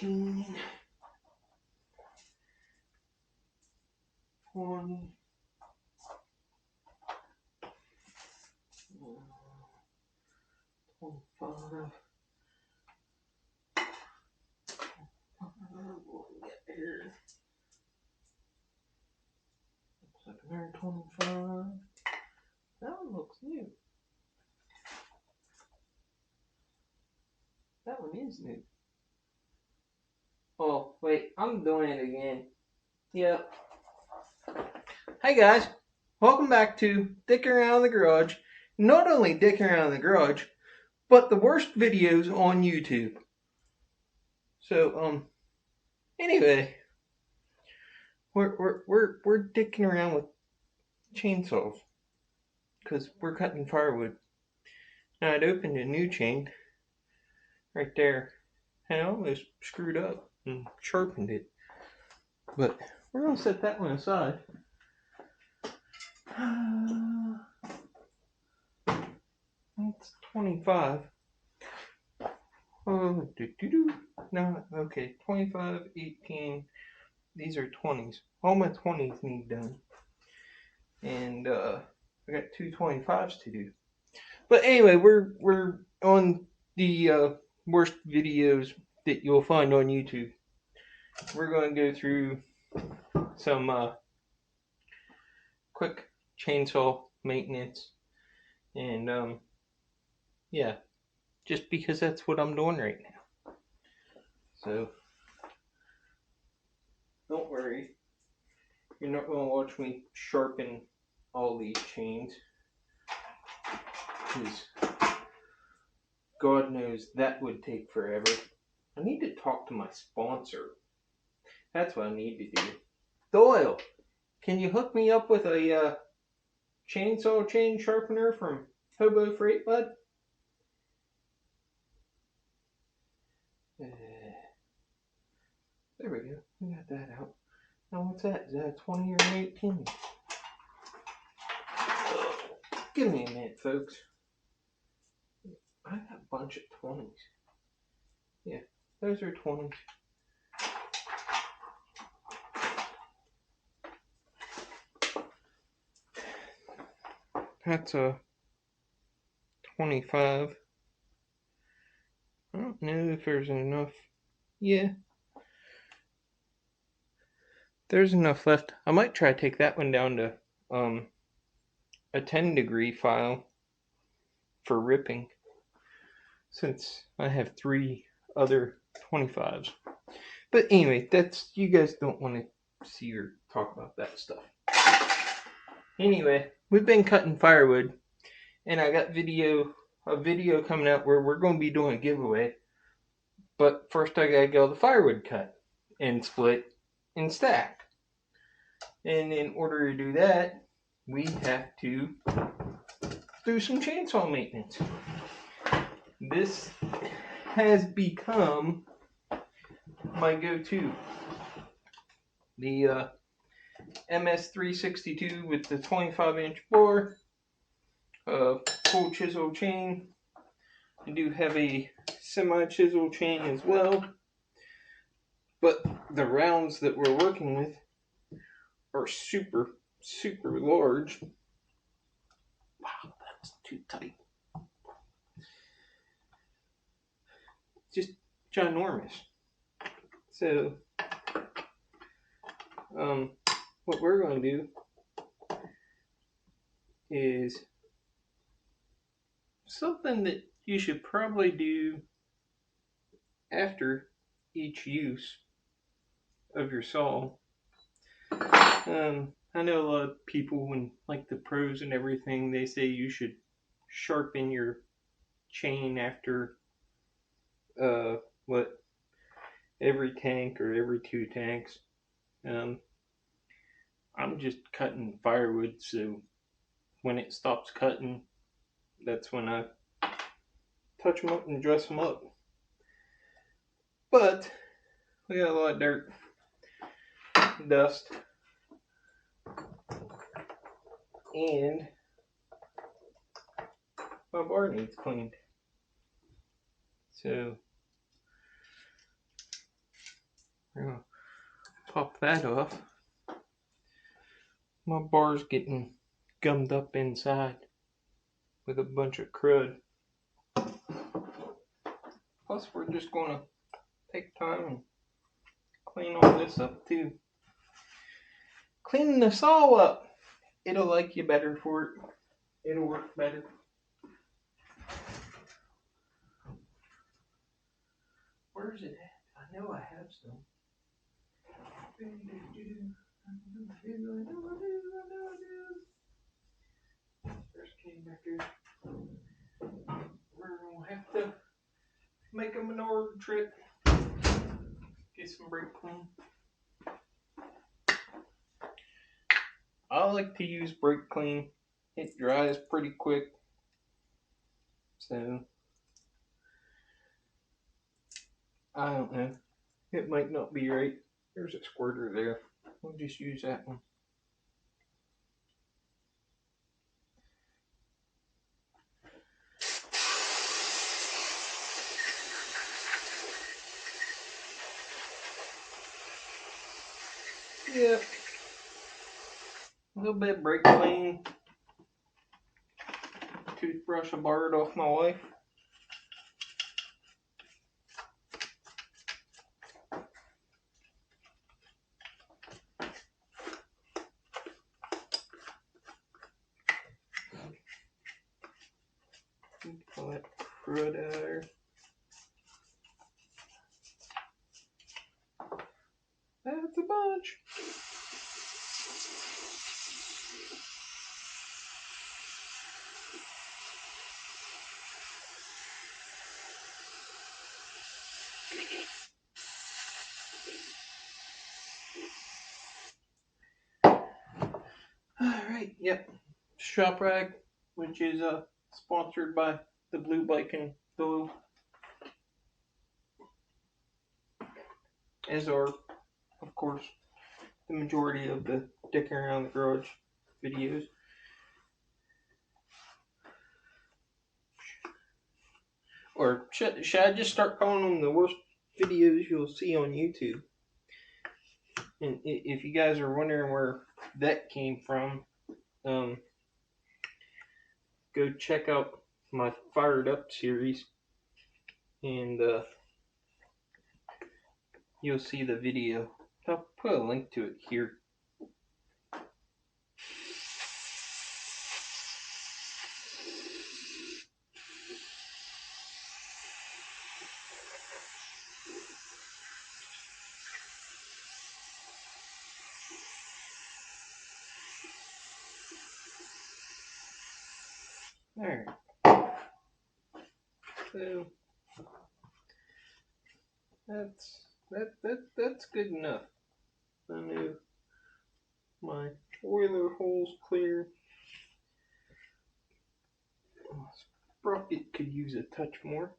19, 20, 25. Here. Looks like another 25. That one looks new. That one is new. Oh, wait, I'm doing it again. Yep. Hi guys, welcome back to Dicking Around the Garage. Not only dicking around the garage, but the worst videos on YouTube. So, anyway, we're dicking around with chainsaws because we're cutting firewood. Now I'd opened a new chain right there, and I almost screwed up and sharpened it. But we're gonna set that one aside. It's 25. Oh, no, okay, 25, 18. These are 20s. All my 20s need done. And I got two 25s to do. But anyway, we're on the worst videos that you'll find on YouTube. We're going to go through some quick chainsaw maintenance. And yeah, just because that's what I'm doing right now. So don't worry, you're not going to watch me sharpen all these chains, because God knows that would take forever. I need to talk to my sponsor. That's what I need to do. Doyle, can you hook me up with a chainsaw chain sharpener from Hobo Freight, bud? There we go. We got that out. Now what's that? Is that a 20 or an 18? Give me a minute, folks. I got a bunch of 20s. Yeah, those are 20s. That's a 25. I don't know if there's enough. Yeah. There's enough left. I might try to take that one down to a 10-degree file for ripping, since I have 3 other 25s. But anyway, that's, you guys don't want to see or talk about that stuff. Anyway, we've been cutting firewood, and I got a video coming out where we're going to be doing a giveaway. But first I gotta get all the firewood cut and split and stacked. And in order to do that, we have to do some chainsaw maintenance. This has become my go-to. The MS362 with the 25-inch bore, full chisel chain. I do have a semi-chisel chain as well, but the rounds that we're working with are super, super large. Wow, that's too tight. Just ginormous. So, what we're going to do is something that you should probably do after each use of your saw. I know a lot of people, and like the pros and everything, they say you should sharpen your chain after every tank or every 2 tanks. I'm just cutting firewood, so when it stops cutting, that's when I touch them up and dress them up. But we got a lot of dirt, dust, and my bar needs cleaned. So pop that off. My bar's getting gummed up inside with a bunch of crud. Plus, we're just going to take time and clean all this up too. Cleaning the saw up, it'll like you better for it. It'll work better. Where's it at? I know I have some. First came back here. We're going to have to make a minority trip. Get some brake clean. I like to use brake clean. It dries pretty quick. So, I don't know. It might not be right. There's a squirter there. We'll just use that one. Yep. A little bit of brake clean. Toothbrush, I borrowed off my wife. Pull that crud out of there. That's a bunch. Alright, yep. Shop Rag, which is sponsored by the Blue Bike and Pillow, as are, of course, the majority of the Dicking Around the Garage videos. Or should I just start calling them the worst videos you'll see on YouTube? And if you guys are wondering where that came from, go check out my Fired Up series, and you'll see the video. I'll put a link to it here. Alright. So that's good enough. I know my oiler hole's clear. Sprocket could use a touch more.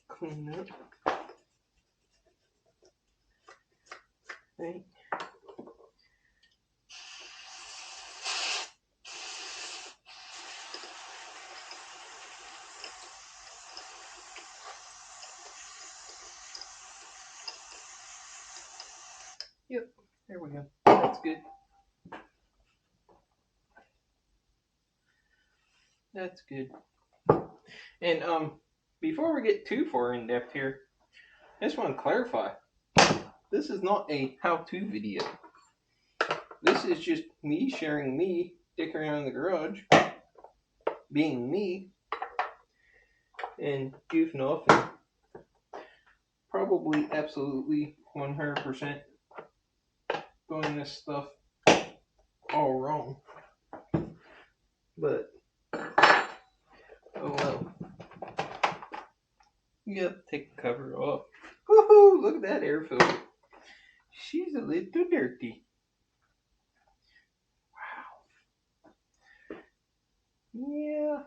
Clean up. Okay. Yep, there we go. That's good. That's good. And before we get too far in depth here, I just want to clarify. This is not a how-to video. This is just me sharing me dicking around the garage, being me, and goofing off, and probably absolutely 100% doing this stuff all wrong. But oh well. You gotta take the cover off. Woohoo! Look at that air filter. She's a little dirty. Wow. Yeah.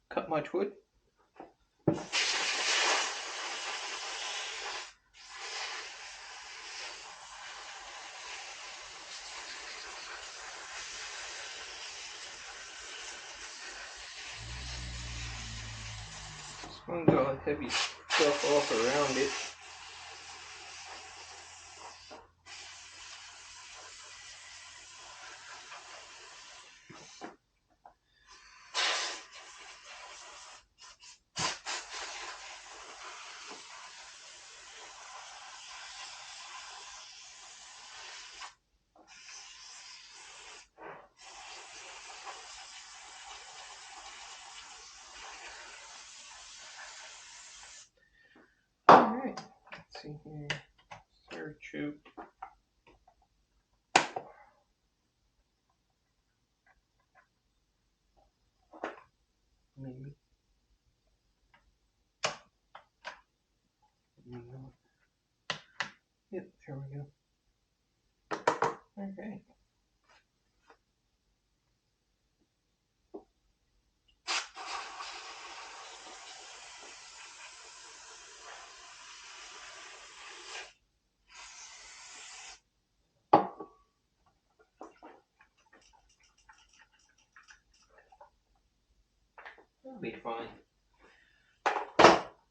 Cut much wood? This one's got a heavy stuff off around it. Alright, let's see here. Choke. Maybe. Yep, there we go. Okay. That'll be fine.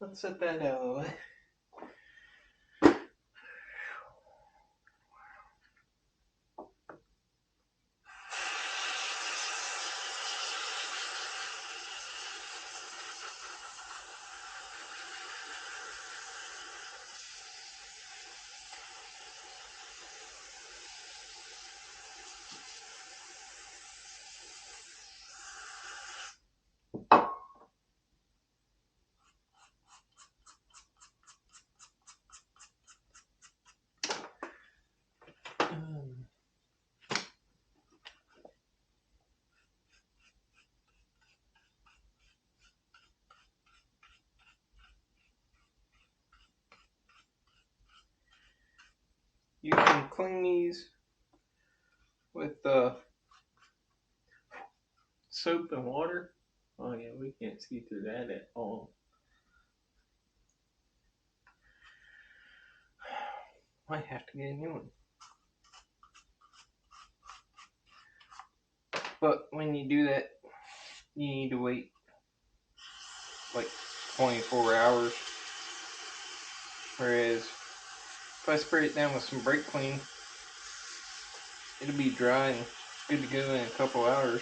Let's set that out of the way. You can clean these with soap and water. Oh yeah, we can't see through that at all. Might have to get a new one. But when you do that, you need to wait like 24 hours. Whereas if I spray it down with some brake clean, it'll be dry and good to go in a couple hours.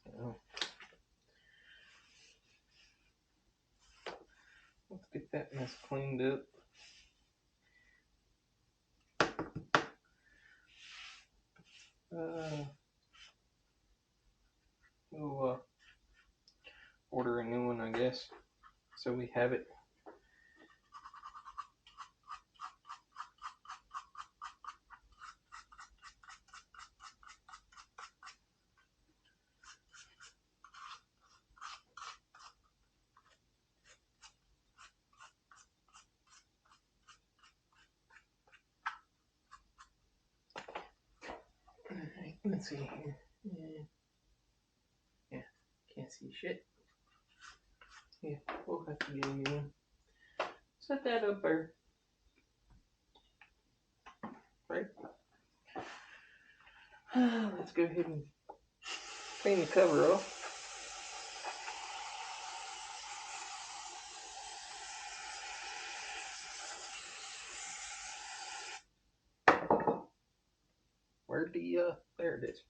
So, let's get that mess cleaned up. We'll order a new one, I guess, so we have it. Alright, let's see here. Yeah, can't see shit. Yeah, we'll have to get a new one. Set that up there. Right. Let's go ahead and clean the cover off. Where'd the, there it is.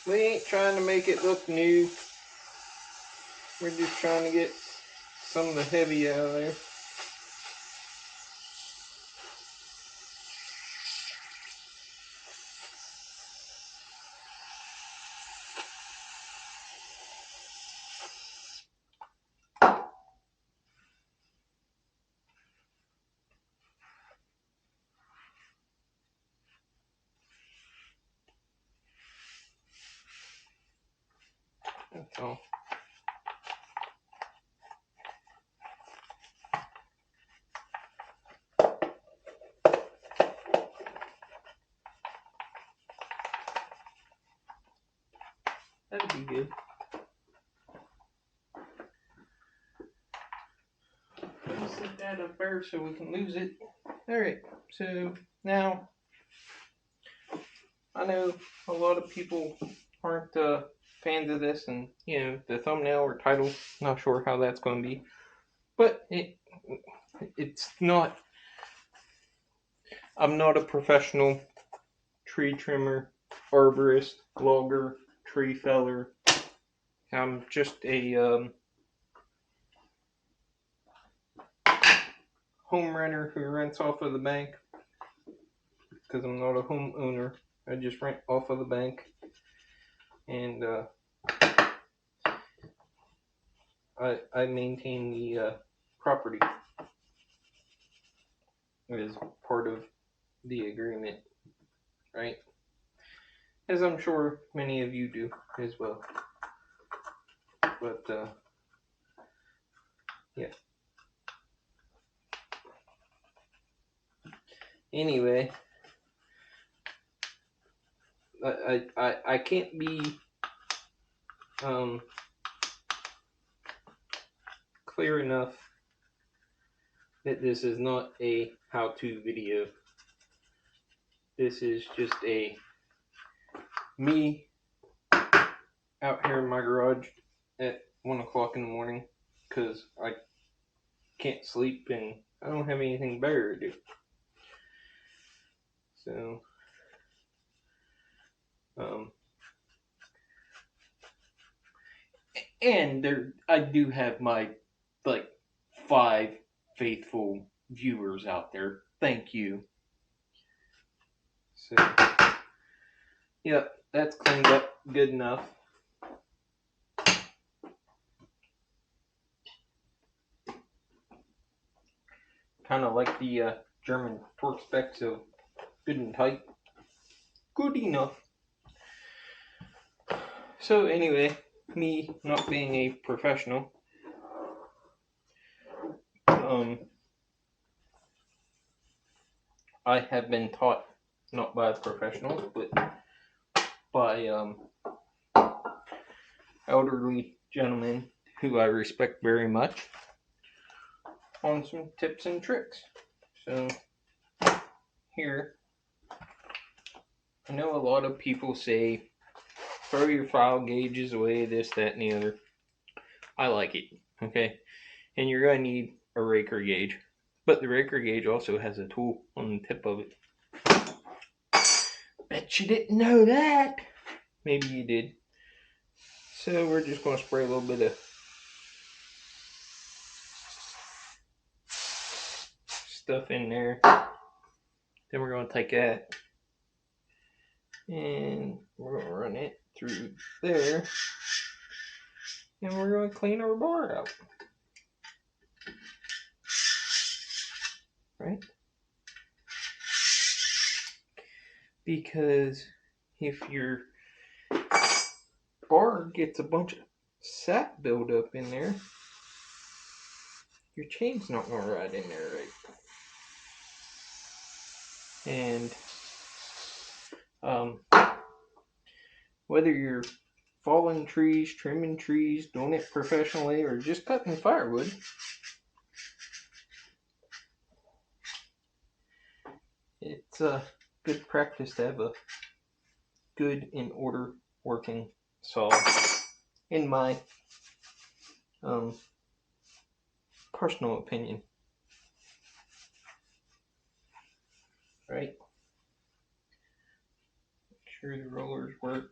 We ain't trying to make it look new. We're just trying to get some of the heavy out of there. Oh. That'd be good. Let's set that up there so we can lose it. Alright, so now I know a lot of people aren't fans of this, and the thumbnail or title, not sure how that's going to be, but it's not. I'm not a professional tree trimmer, arborist, logger, tree feller. I'm just a home renter who rents off of the bank, because I'm not a homeowner. I just rent off of the bank, and I maintain the property as part of the agreement, right? As I'm sure many of you do as well. But yeah. Anyway, I can't be clear enough that this is not a how-to video. This is just me out here in my garage at 1 o'clock in the morning, because I can't sleep and I don't have anything better to do. So and I do have my 5 faithful viewers out there. Thank you. So yeah, that's cleaned up good enough. Kind of like the German torque specs of good and tight. Good enough. So anyway, me not being a professional, I have been taught, not by professionals, but by elderly gentlemen who I respect very much, on some tips and tricks. So here, I know a lot of people say, throw your file gauges away, this, that, and the other. I like it, okay? And you're going to need a raker gauge. But the raker gauge also has a tool on the tip of it. Bet you didn't know that. Maybe you did. So we're just going to spray a little bit of stuff in there. Then we're going to take that and we're going to run it through there. And we're going to clean our bar out. Right? Because if your bar gets a bunch of sap buildup in there, your chain's not going to ride in there right. And whether you're falling trees, trimming trees, doing it professionally, or just cutting firewood, it's a good practice to have a good in order working saw, in my personal opinion. Right? Make sure the rollers work.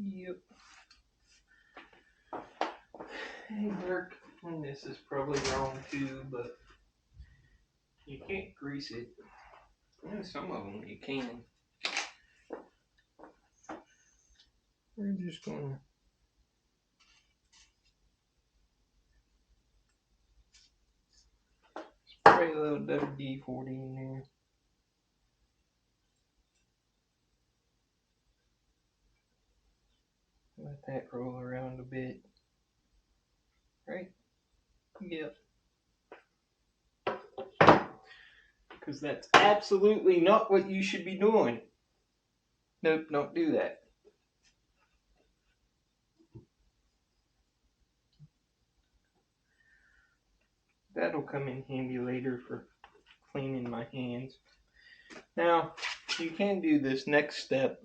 Yep. Hey, Dirk, and this is probably wrong too, but you can't grease it. Some of them you can. We're just going to spray a little WD-40 in there. Let that roll around a bit. Right? Yep. Because that's absolutely not what you should be doing. Nope, don't do that. That'll come in handy later for cleaning my hands. Now, you can do this next step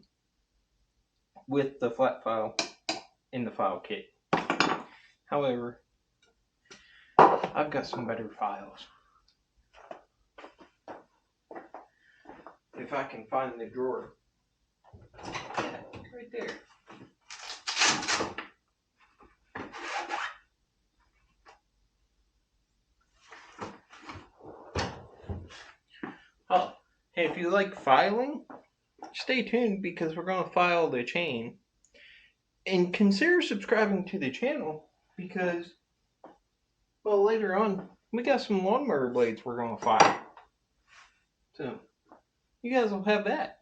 with the flat file in the file kit. However, I've got some better files. If I can find the drawer. Yeah, right there. Oh, hey, if you like filing, stay tuned because we're going to file the chain. And consider subscribing to the channel because, well, later on, we got some lawnmower blades we're going to file. So, you guys will have that.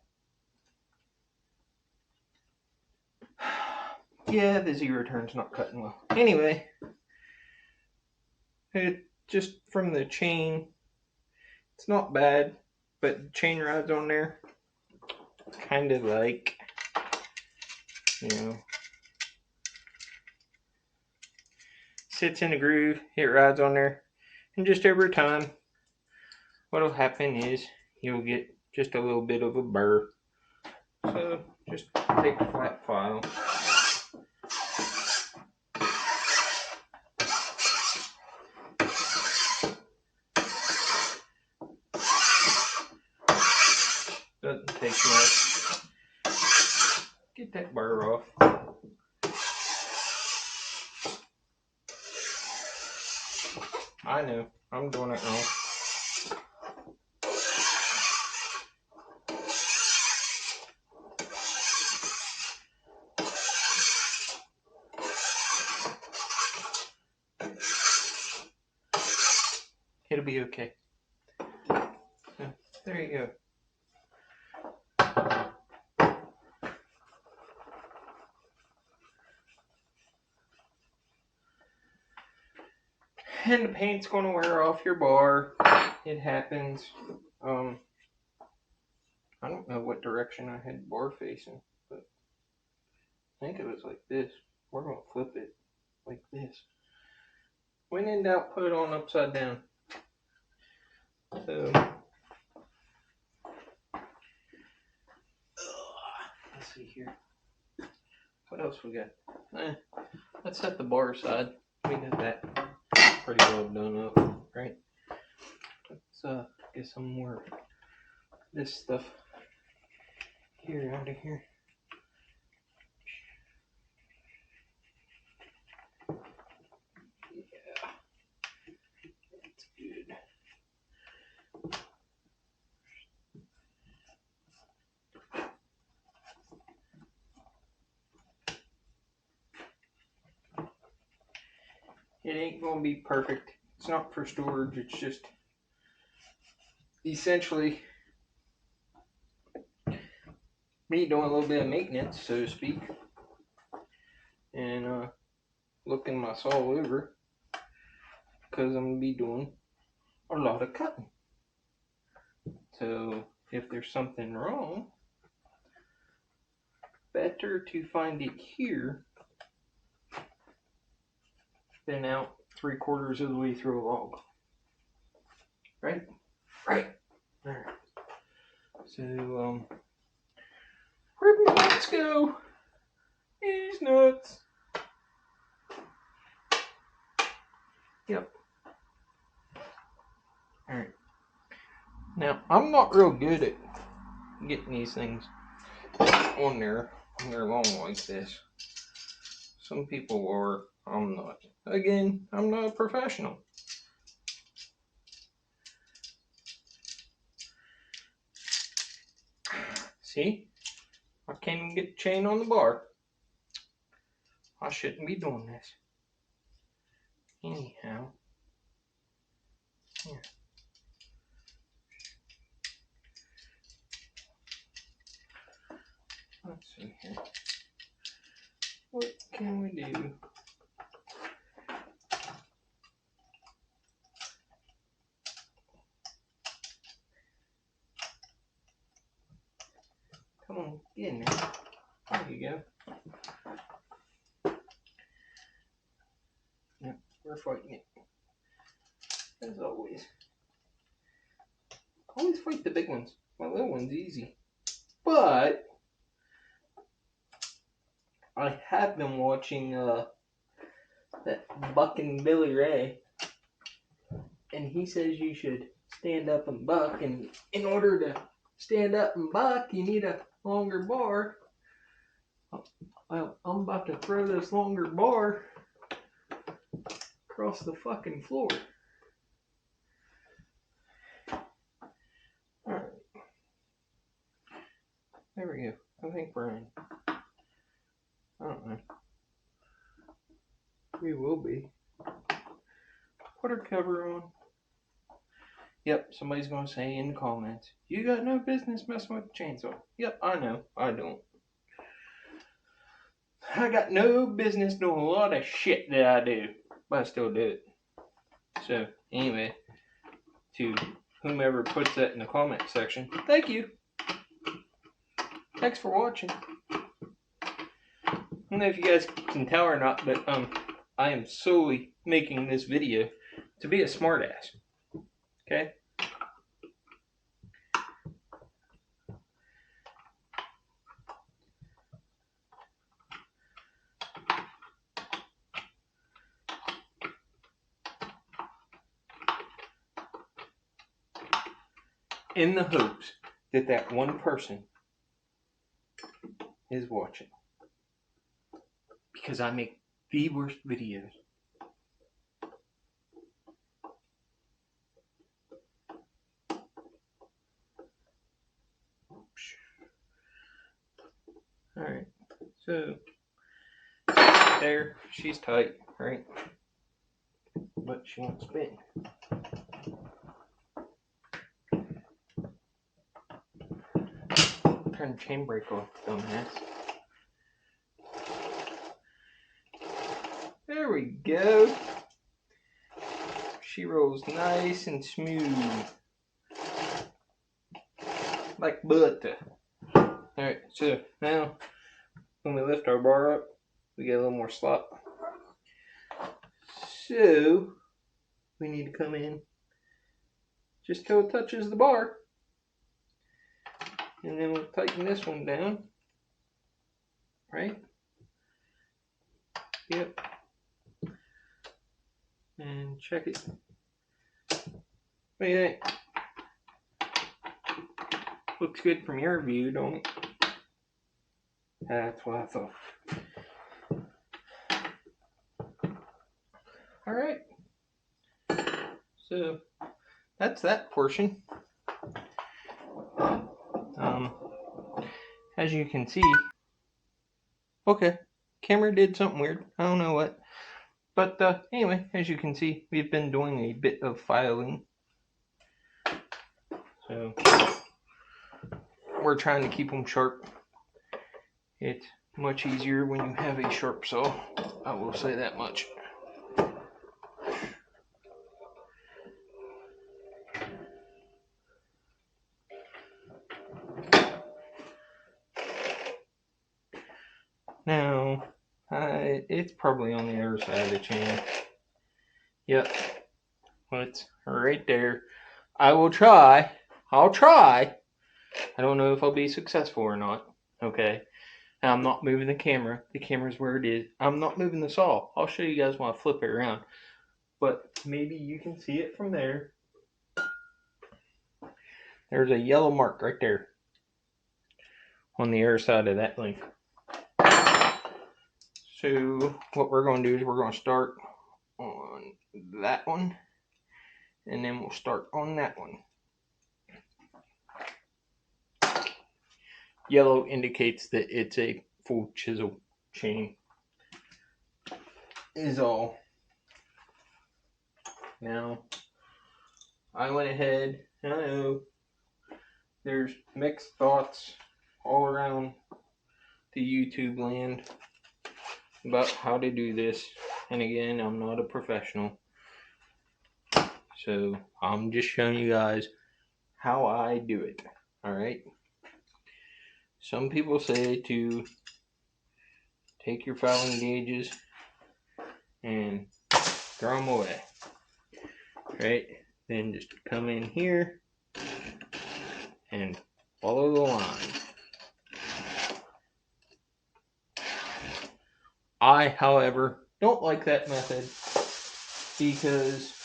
Yeah, the zero turn's not cutting well. Anyway, it just from the chain, it's not bad, but the chain rods on there, kind of like, sits in a groove, it rides on there, and just over time, what'll happen is you'll get just a little bit of a burr. So just take a flat file. Doesn't take much. Get that burr off. I know, I'm doing it wrong. It'll be okay. So, there you go. And the paint's going to wear off your bar. It happens. I don't know what direction I had the bar facing, but I think it was like this. We're going to flip it like this. When in doubt, put it on upside down. So, let's see here. What else we got? Let's set the bar aside. We got that pretty well done up, right? Let's get some more of this stuff here out of here. Yeah, that's good. It ain't gonna be perfect. It's not for storage. It's just essentially me doing a little bit of maintenance, so to speak, and looking my saw over because I'm gonna be doing a lot of cutting. So if there's something wrong, better to find it here than out 3/4 of the way through a log. Right? Right. Alright. So, where'd my nuts go? These nuts. Yep. Alright. Now, I'm not real good at getting these things on there when they're long like this. Some people are. I'm not. Again, I'm not a professional. See? I can't even get the chain on the bar. I shouldn't be doing this. Anyhow. Here. Let's see here. Let's can we do? Come on, get in there. There you go. Yep, we're fighting it. As always. Always fight the big ones. My little one's easy. But I have been watching that Buck and Billy Ray. And he says you should stand up and buck. And in order to stand up and buck, you need a longer bar. Well, I'm about to throw this longer bar across the fucking floor. Alright. There we go. I think we're in. I don't know. We will be. Put our cover on. Yep, somebody's going to say in the comments, you got no business messing with the chainsaw. Yep, I know. I don't. I got no business doing a lot of shit that I do, but I still do it. So, anyway, to whomever puts that in the comment section, thank you. Thanks for watching. I don't know if you guys can tell or not, but I am solely making this video to be a smartass. Okay? In the hopes that that one person is watching. Because I make the worst videos. Alright, so there, she's tight, right? But she won't spin. Turn the chain brake off, dumbass. There we go. She rolls nice and smooth. Like butter. Alright, so now when we lift our bar up, we get a little more slop. So we need to come in just till it touches the bar. And then we'll tighten this one down. Right? Yep. And check it. What do you think? Looks good from your view, don't it? That's what I thought. Alright. So, that's that portion. As you can see, okay, camera did something weird. I don't know what. But anyway, as you can see, we've been doing a bit of filing. So, we're trying to keep them sharp. It's much easier when you have a sharp saw. I will say that much. Now, it's probably on the other side of the chain. Yep. Well, it's right there. I will try. I'll try. I don't know if I'll be successful or not. Okay. And I'm not moving the camera. The camera's where it is. I'm not moving the saw. I'll show you guys when I flip it around. But maybe you can see it from there. There's a yellow mark right there on the other side of that link. So what we're going to do is we're going to start on that one. And then we'll start on that one. Yellow indicates that it's a full chisel chain. Is all. Now, I went ahead, and I know there's mixed thoughts all around the YouTube land about how to do this. And again, I'm not a professional, so I'm just showing you guys how I do it. Alright? Some people say to take your filing gauges and throw them away. Right? Then just come in here and follow the line. I, however, don't like that method because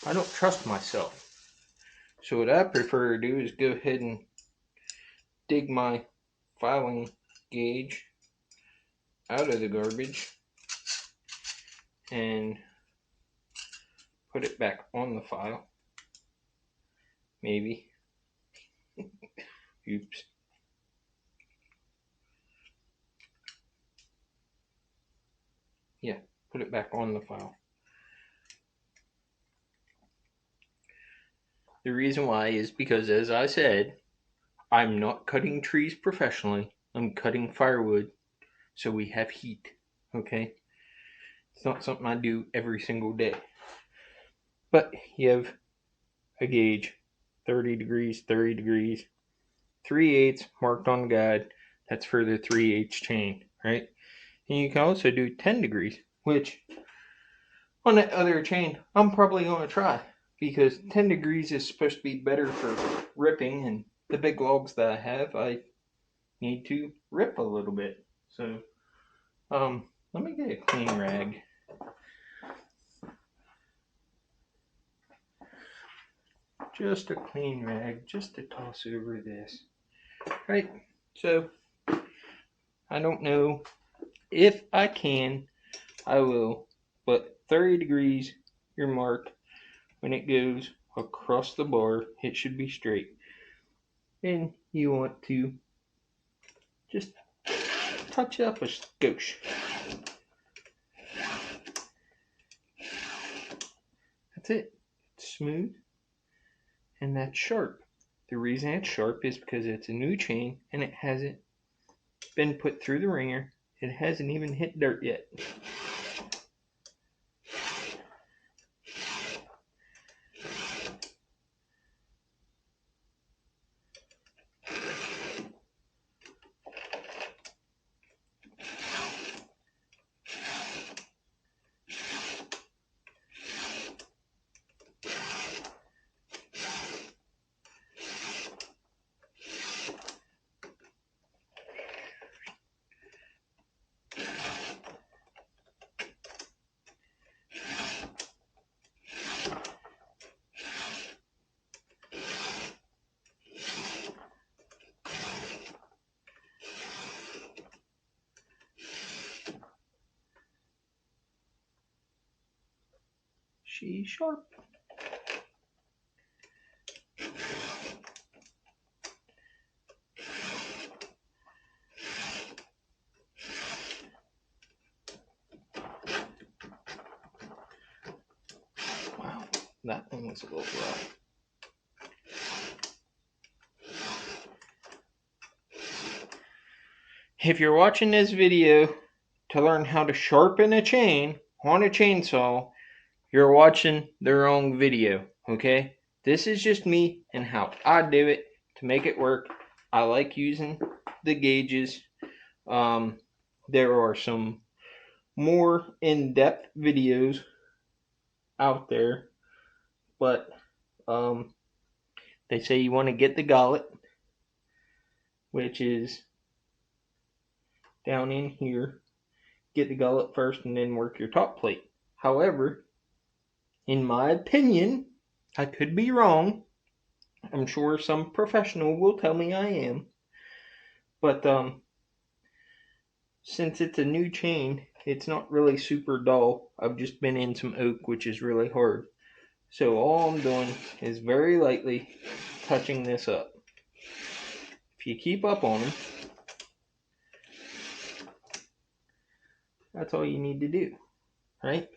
I don't trust myself. So what I prefer to do is go ahead and dig my filing gauge out of the garbage and put it back on the file. Maybe. Oops. Yeah, put it back on the file. The reason why is because, as I said, I'm not cutting trees professionally. I'm cutting firewood so we have heat. Okay? It's not something I do every single day. But you have a gauge, 30 degrees, 30 degrees, 3/8 marked on the guide. That's for the 3/8 chain, right? And you can also do 10 degrees, which on that other chain, I'm probably going to try because 10 degrees is supposed to be better for ripping, and the big logs that I have, I need to rip a little bit. So, let me get a clean rag. Just a clean rag, just to toss over this. Right? So, I don't know if I can, I will, but 30 degrees, your mark, when it goes across the bar, it should be straight. And you want to just touch up a skosh. That's it. It's smooth and that's sharp. The reason it's sharp is because it's a new chain and it hasn't been put through the ringer. It hasn't even hit dirt yet. She's sharp. Wow, that one was a little rough. If you're watching this video to learn how to sharpen a chain on a chainsaw, you're watching the wrong video, okay? This is just me and how I do it to make it work. I like using the gauges. There are some more in-depth videos out there, but they say you want to get the gullet, which is down in here. Get the gullet first and then work your top plate. However, in my opinion, I could be wrong. I'm sure some professional will tell me I am. But since it's a new chain, it's not really super dull. I've just been in some oak, which is really hard. So all I'm doing is very lightly touching this up. If you keep up on them, that's all you need to do, right?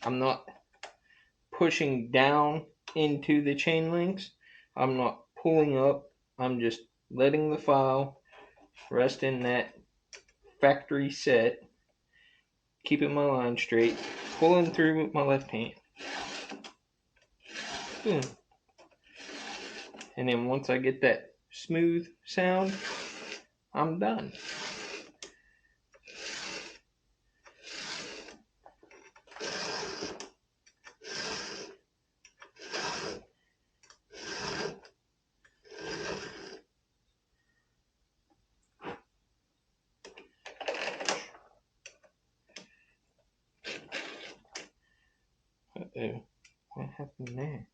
I'm not pushing down into the chain links. I'm not pulling up. I'm just letting the file resting that factory set, keeping my line straight, pulling through with my left hand. Boom. And then once I get that smooth sound, I'm done. Uh-oh. What happened there?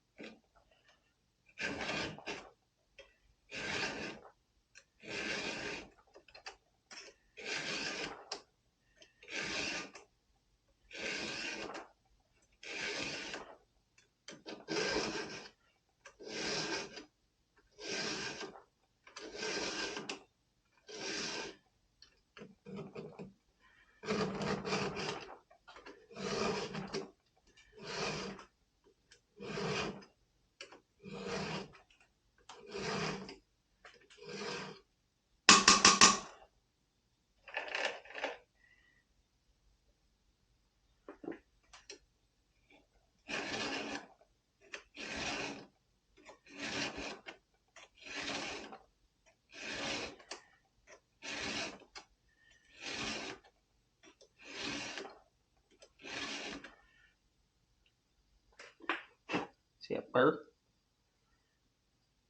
See a burr?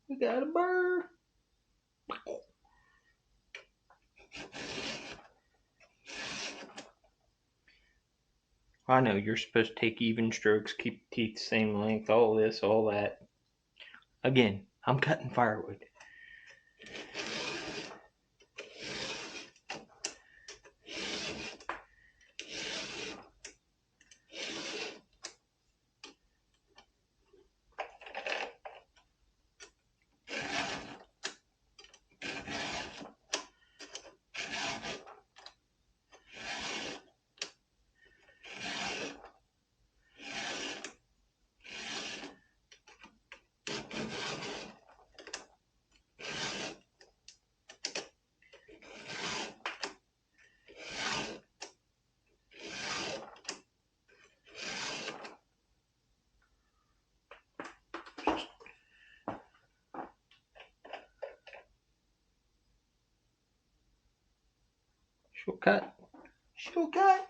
We got a burr. I know you're supposed to take even strokes, keep the teeth same length, all this, all that. Again, I'm cutting firewood. Shortcut. Shortcut.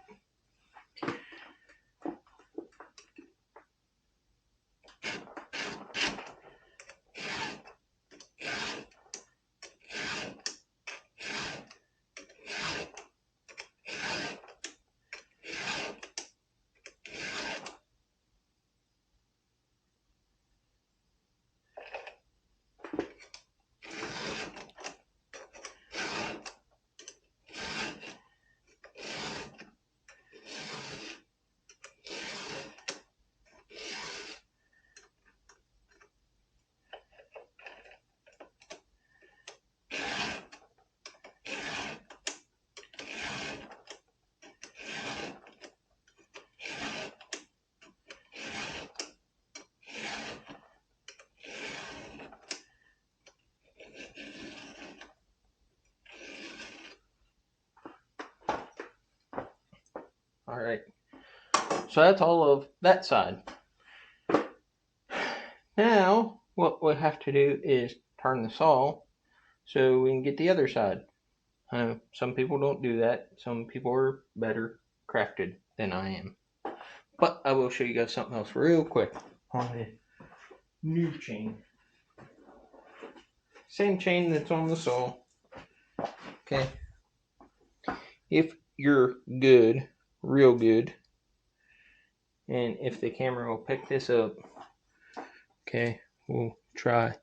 All right. So that's all of that side. Now, what we have to do is turn the saw so we can get the other side. Some people don't do that. Some people are better crafted than I am. But I will show you guys something else real quick on the new chain. Same chain that's on the saw. Okay. If you're good, real good, and if the camera will pick this up, okay, we'll try.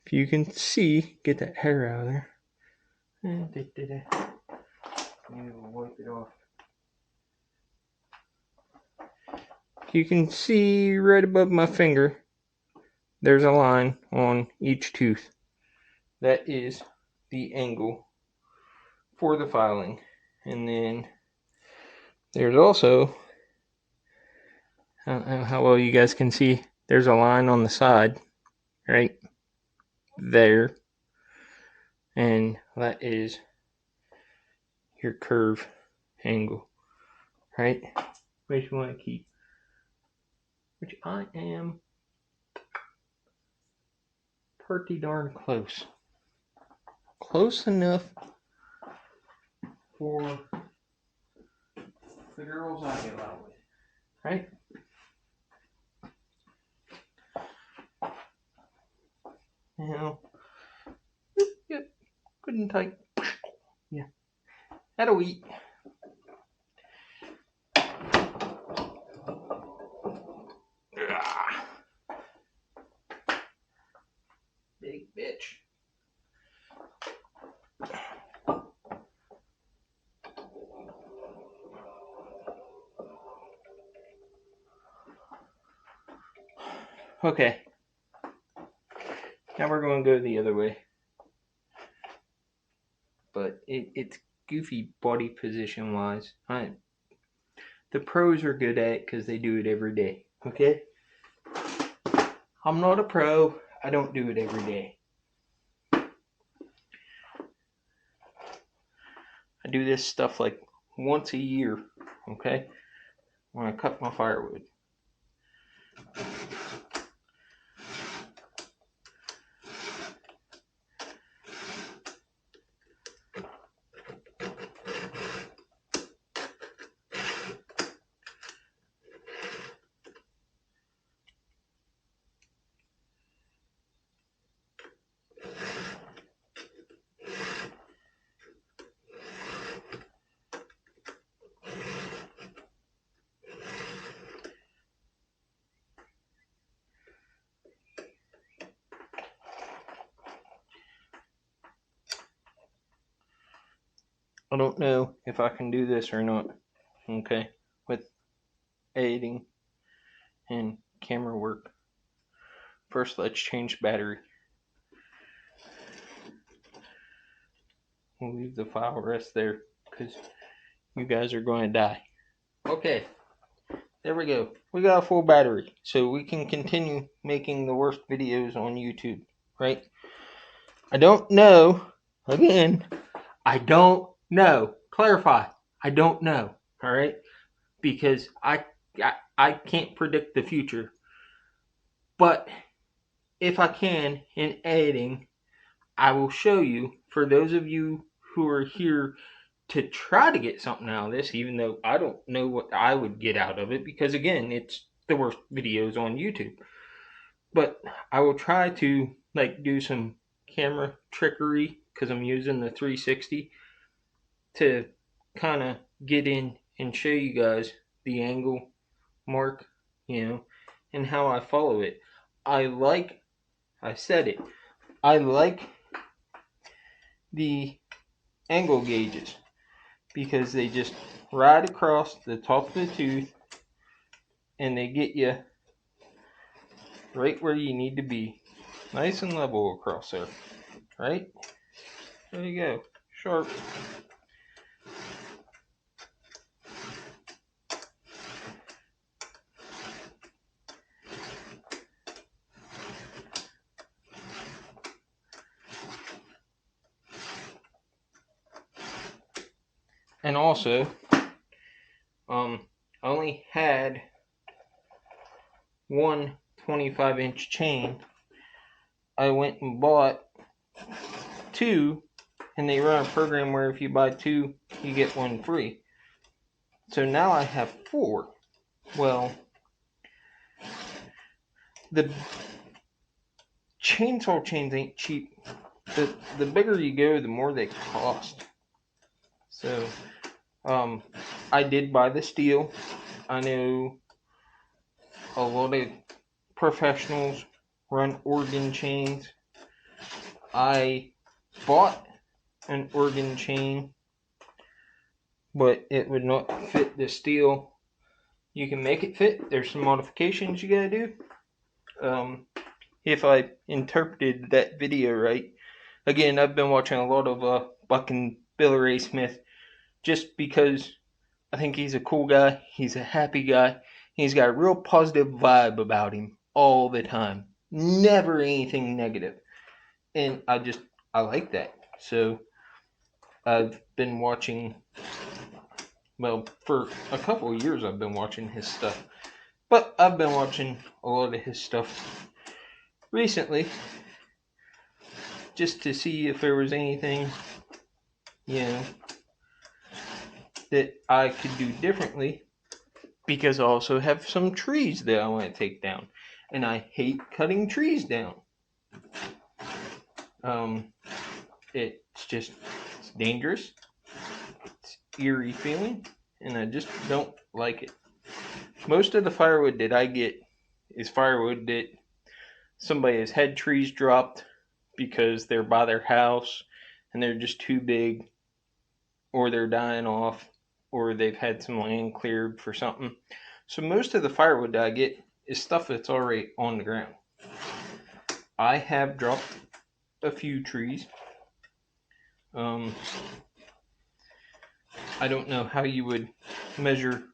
If you can see, get that hair out of there. Maybe we'll wipe it off. You can see right above my finger, there's a line on each tooth. That is the angle for the filing. And then there's also, I don't know how well you guys can see, there's a line on the side, right there. and that is your curve angle, right? Which you want to keep, which I am pretty darn close. Close enough for the girls I go out with, right? Now, yep, good and tight. Yeah, that'll eat. Big bitch. Okay. Now we're going to go the other way. But it's goofy body position wise. The pros are good at it because they do it every day. Okay? I'm not a pro. I don't do it every day. I do this stuff like once a year. Okay? When I cut my firewood. I don't know if I can do this or not. Okay? With editing and camera work. First, let's change battery. We'll leave the file rest there because you guys are going to die. Okay, there we go. We got a full battery, so we can continue making the worst videos on YouTube, right? I don't know. Again, I don't know. Clarify. I don't know. All right, because I can't predict the future. But if I can, in editing, I will show you, for those of you who are here to try to get something out of this, even though I don't know what I would get out of it, because again, it's the worst videos on YouTube. But I will try to do some camera trickery because I'm using the 360 to kind of get in and show you guys the angle mark, and how I follow it. I said it, I like the angle gauges because they just ride across the top of the tooth and they get you right where you need to be. Nice and level across there, right? There you go. Sharp. And also, I only had one 25-inch chain. I went and bought two, and they run a program where if you buy two, you get one free. So now I have four. Well, the chainsaw chains ain't cheap. The bigger you go, the more they cost. So, I did buy the Stihl. I know a lot of professionals run organ chains. I bought an organ chain, but it would not fit the Stihl. You can make it fit. There's some modifications you gotta do. If I interpreted that video right. Again, I've been watching a lot of Buck and Billy Ray Smith just because I think he's a cool guy. He's a happy guy. He's got a real positive vibe about him all the time. Never anything negative. And I like that. So I've been watching, well, for a couple of years I've been watching his stuff. But I've been watching a lot of his stuff recently just to see if there was anything, that I could do differently, because I also have some trees that I want to take down. And I hate cutting trees down. It's dangerous. It's eerie feeling, and I just don't like it. Most of the firewood that I get is firewood that somebody has had trees dropped because they're by their house and they're just too big, or they're dying off, or they've had some land cleared for something. So most of the firewood that I get is stuff that's already on the ground. I have dropped a few trees. I don't know how you would measure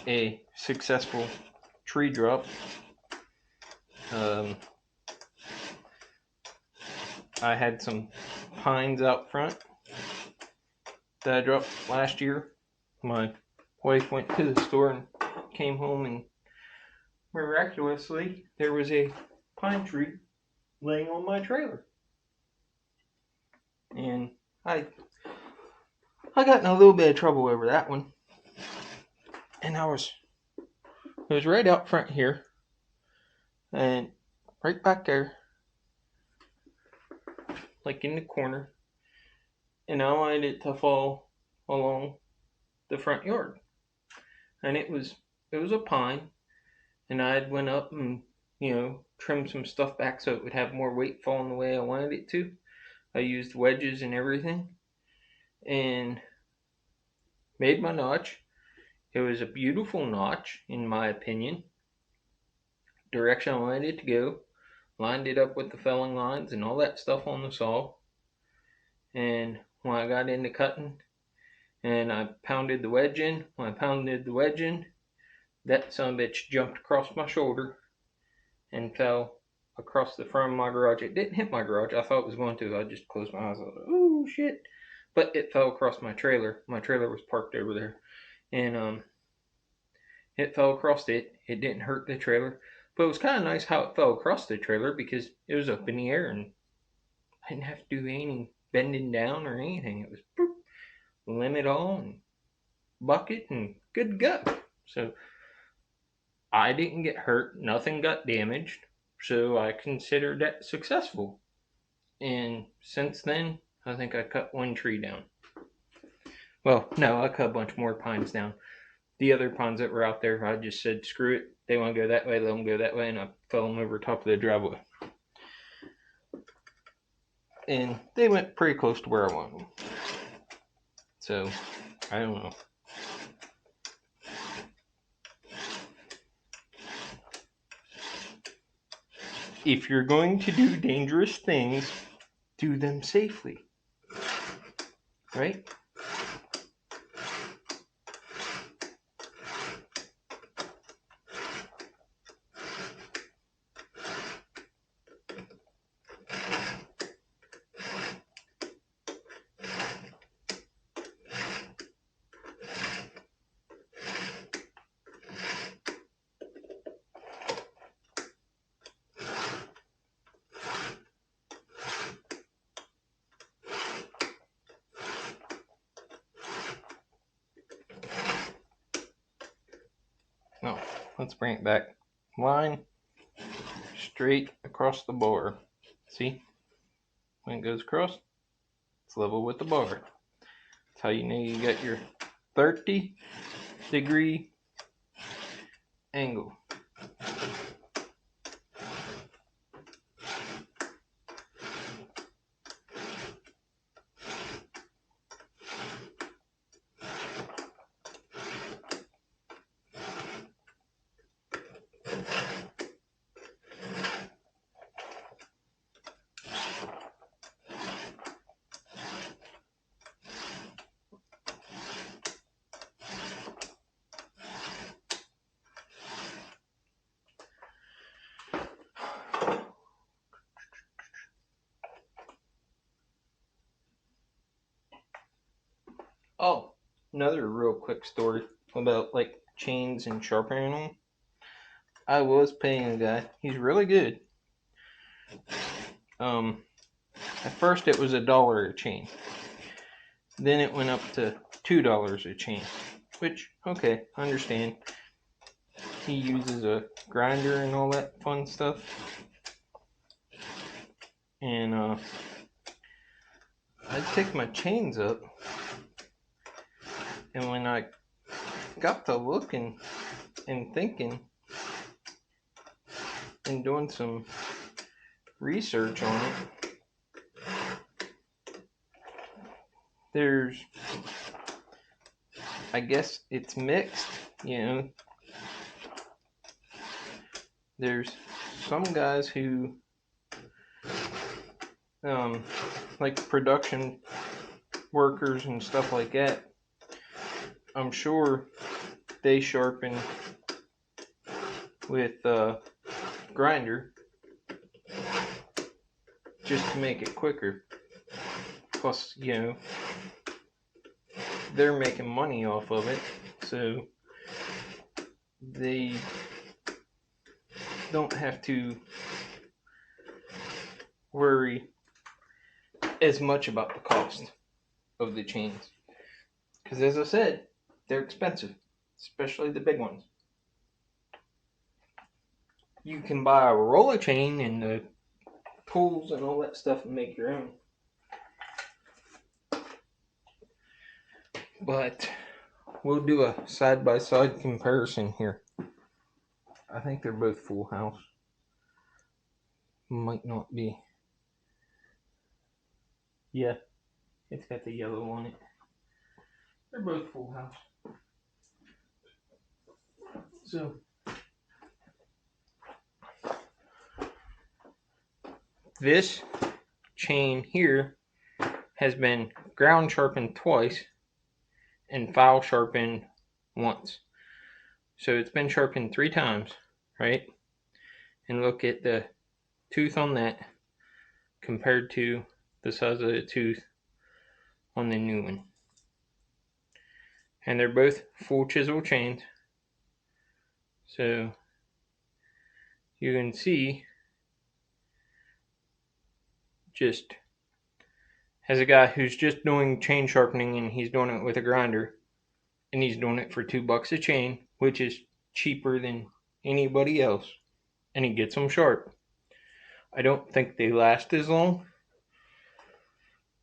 a successful tree drop. I had some pines out front that I dropped last year. My wife went to the store and came home, and miraculously there was a pine tree laying on my trailer. And I got in a little bit of trouble over that one. And it was right out front here, and right back there, like in the corner, and I wanted it to fall along the front yard. And it was a pine, and I had went up and trimmed some stuff back so it would have more weight falling the way I wanted it to. I used wedges and everything, and made my notch. It was a beautiful notch, in my opinion. Direction I wanted it to go. Lined it up with the felling lines and all that stuff on the saw. And when I got into cutting, and I pounded the wedge in, that son of a bitch jumped across my shoulder and fell across the front of my garage. It didn't hit my garage. I thought it was going to. I just closed my eyes. I was like, oh shit. But it fell across my trailer. My trailer was parked over there. And it fell across it. It didn't hurt the trailer. But it was kind of nice how it fell across the trailer, because it was up in the air and I didn't have to do any bending down or anything. It was boop, limit on, bucket, and good to go. So I didn't get hurt. Nothing got damaged. So I considered that successful. And since then, I think I cut one tree down. Well, no, I cut a bunch more pines down. The other pines that were out there, I just said, screw it. They want to go that way, let them go that way. And I fell them over top of the driveway. And they went pretty close to where I wanted them. So, I don't know. If you're going to do dangerous things, do them safely. Right? No, let's bring it back. Line straight across the bar. See? When it goes across, it's level with the bar. That's how you know you got your 30-degree angle. another real quick story about like chains and sharpening them. I was paying a guy. He's really good. At first it was $1 a chain. Then it went up to $2 a chain. Which, okay, I understand. He uses a grinder and all that fun stuff. And I take my chains up, and when I got to looking and thinking and doing some research on it, there's, I guess it's mixed, you know. There's some guys who, like production workers and stuff like that, I'm sure they sharpen with grinder just to make it quicker. Plus, you know, they're making money off of it, so they don't have to worry as much about the cost of the chains. Because as I said, they're expensive, especially the big ones. You can buy a roller chain and the tools and all that stuff and make your own. But we'll do a side-by-side comparison here. I think they're both full house. Might not be. Yeah, it's got the yellow on it. They're both full house. So, this chain here has been ground sharpened twice and file sharpened once. So it's been sharpened 3 times, right? And look at the tooth on that compared to the size of the tooth on the new one. And they're both full chisel chains. So you can see, just as a guy who's just doing chain sharpening and he's doing it with a grinder and he's doing it for $2 a chain, which is cheaper than anybody else, and he gets them sharp. I don't think they last as long.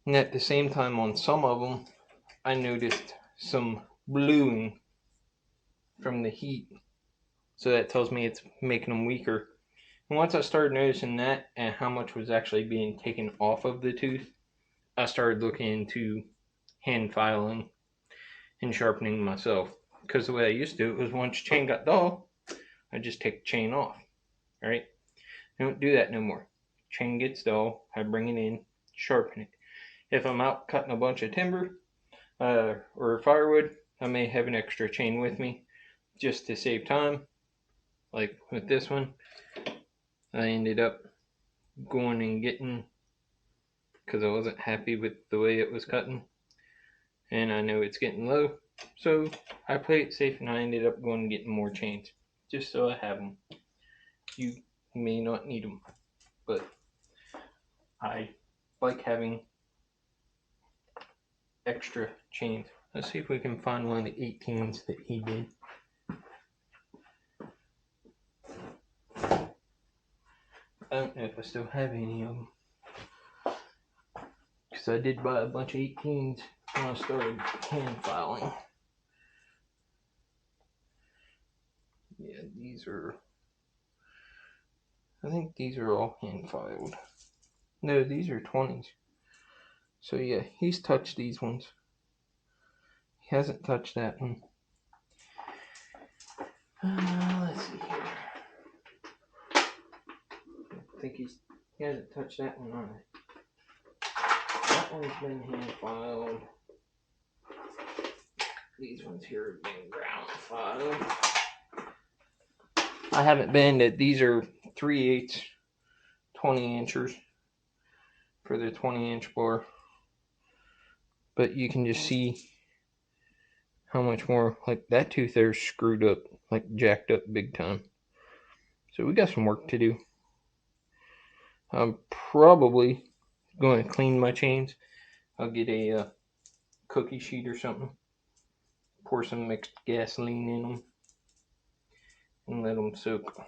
And at the same time, on some of them, I noticed some bluing from the heat. So that tells me it's making them weaker. And once I started noticing that and how much was actually being taken off of the tooth, I started looking into hand filing and sharpening myself. Because the way I used to do it was once chain got dull, I just take the chain off. Right? I don't do that no more. Chain gets dull, I bring it in, sharpen it. If I'm out cutting a bunch of timber or firewood, I may have an extra chain with me just to save time. Like with this one, I ended up going and getting, because I wasn't happy with the way it was cutting, and I know it's getting low, so I played it safe and I ended up going and getting more chains just so I have them. You may not need them, but I like having extra chains. Let's see if we can find one of the 18s that he did. I don't know if I still have any of them, because I did buy a bunch of 18s when I started hand filing. Yeah, I think these are all hand filed. No, these are 20s. So yeah, he's touched these ones. He hasn't touched that one. Let's see here. I think he hasn't touched that one either. That one's been hand filed. These ones here have been ground filed. I haven't been these are 3/8 20 inchers for the 20-inch blower. But you can just see how much more, like that tooth there's screwed up, like jacked up big time. So we got some work to do. I'm probably going to clean my chains. I'll get a cookie sheet or something, pour some mixed gasoline in them, and let them soak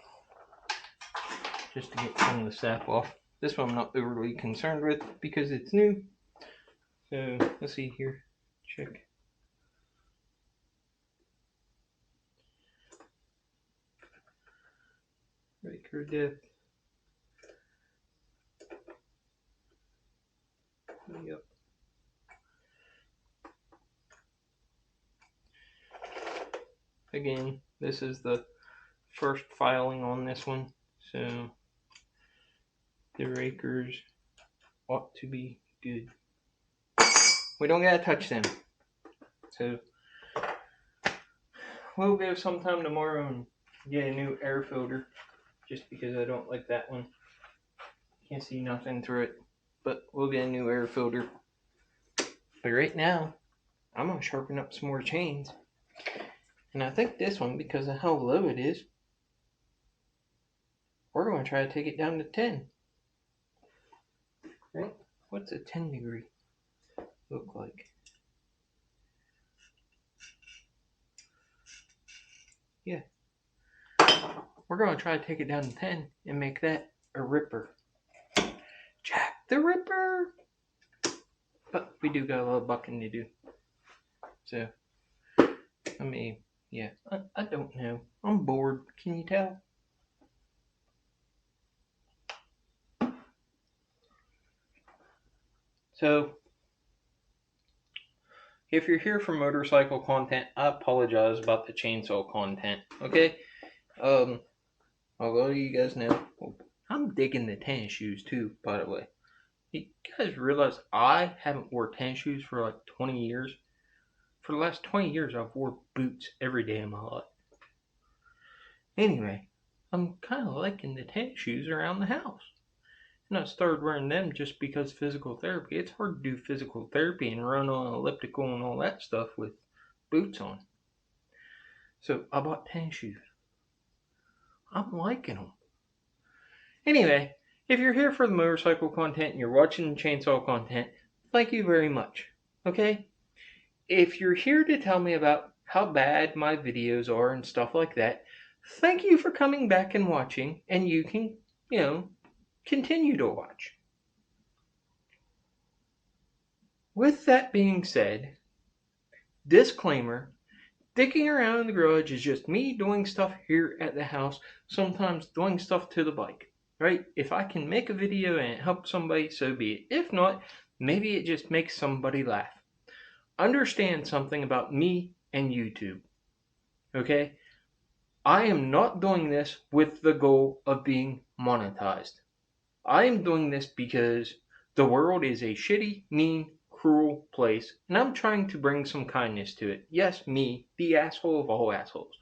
just to get some of the sap off. This one I'm not overly concerned with because it's new. So let's see here. Check. Raker depth. Yep. Again, this is the first filing on this one, so the rakers ought to be good. We don't gotta touch them. So we'll go sometime tomorrow and get a new air filter, just because I don't like that one. Can't see nothing through it, but we'll get a new air filter. But right now, I'm gonna sharpen up some more chains. And I think this one, because of how low it is, we're going to try to take it down to 10. Right? What's a 10 degree look like? Yeah. We're going to try to take it down to 10 and make that a ripper. Jack the Ripper! But we do got a little bucking to do. So, I mean, yeah, I don't know. I'm bored. Can you tell? So, if you're here for motorcycle content, I apologize about the chainsaw content, okay? Although you guys know, I'm digging the tennis shoes too, by the way. You guys realize I haven't wore tennis shoes for like 20 years? For the last 20 years, I've wore boots every day of my life. Anyway, I'm kind of liking the tennis shoes around the house. And I started wearing them just because physical therapy. It's hard to do physical therapy and run on elliptical and all that stuff with boots on. So I bought tennis shoes. I'm liking them. Anyway, if you're here for the motorcycle content and you're watching the chainsaw content, thank you very much. Okay? If you're here to tell me about how bad my videos are and stuff like that, thank you for coming back and watching, and you can, continue to watch. With that being said, disclaimer, dicking around in the garage is just me doing stuff here at the house, sometimes doing stuff to the bike, right? If I can make a video and it helps somebody, so be it. If not, maybe it just makes somebody laugh. Understand something about me and YouTube, okay? I am not doing this with the goal of being monetized. I am doing this because the world is a shitty, mean, cruel place, and I'm trying to bring some kindness to it. Yes, me, the asshole of all assholes.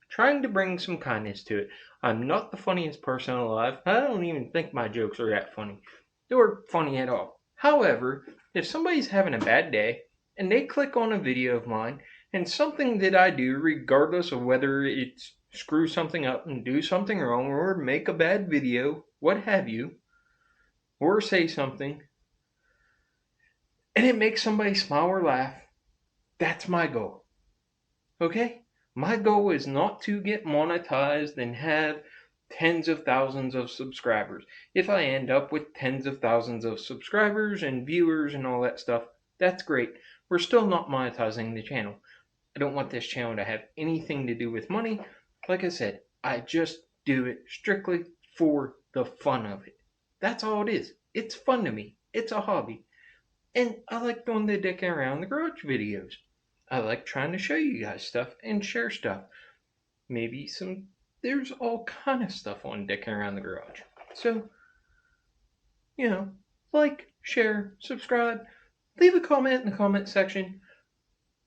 Trying to bring some kindness to it. I'm not the funniest person alive. I don't even think my jokes are that funny. Or funny at all. However, if somebody's having a bad day, and they click on a video of mine, and something that I do, regardless of whether it's screw something up and do something wrong, or make a bad video, what have you, or say something, and it makes somebody smile or laugh, that's my goal. Okay? My goal is not to get monetized and have tens of thousands of subscribers. If I end up with tens of thousands of subscribers and viewers and all that stuff, that's great. We're still not monetizing the channel. I don't want this channel to have anything to do with money. Like I said, I just do it strictly for the fun of it. That's all it is. It's fun to me. It's a hobby. And I like doing the dicking around the garage videos. I like trying to show you guys stuff and share stuff. Maybe there's all kind of stuff on dicking around the garage. So, like, share, subscribe, leave a comment in the comment section.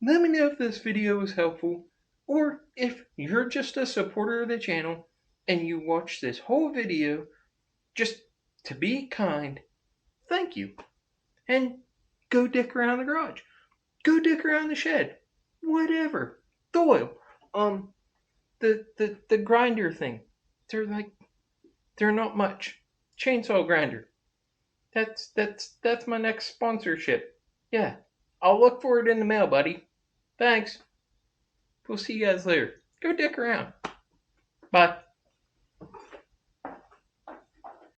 Let me know if this video was helpful, or if you're just a supporter of the channel and you watch this whole video just to be kind. Thank you. And go dick around the garage. Go dick around the shed. whatever. The oil. The grinder thing. They're not much. Chainsaw grinder. That's my next sponsorship. Yeah. I'll look for it in the mail, buddy. Thanks. We'll see you guys later. Go dick around. Bye.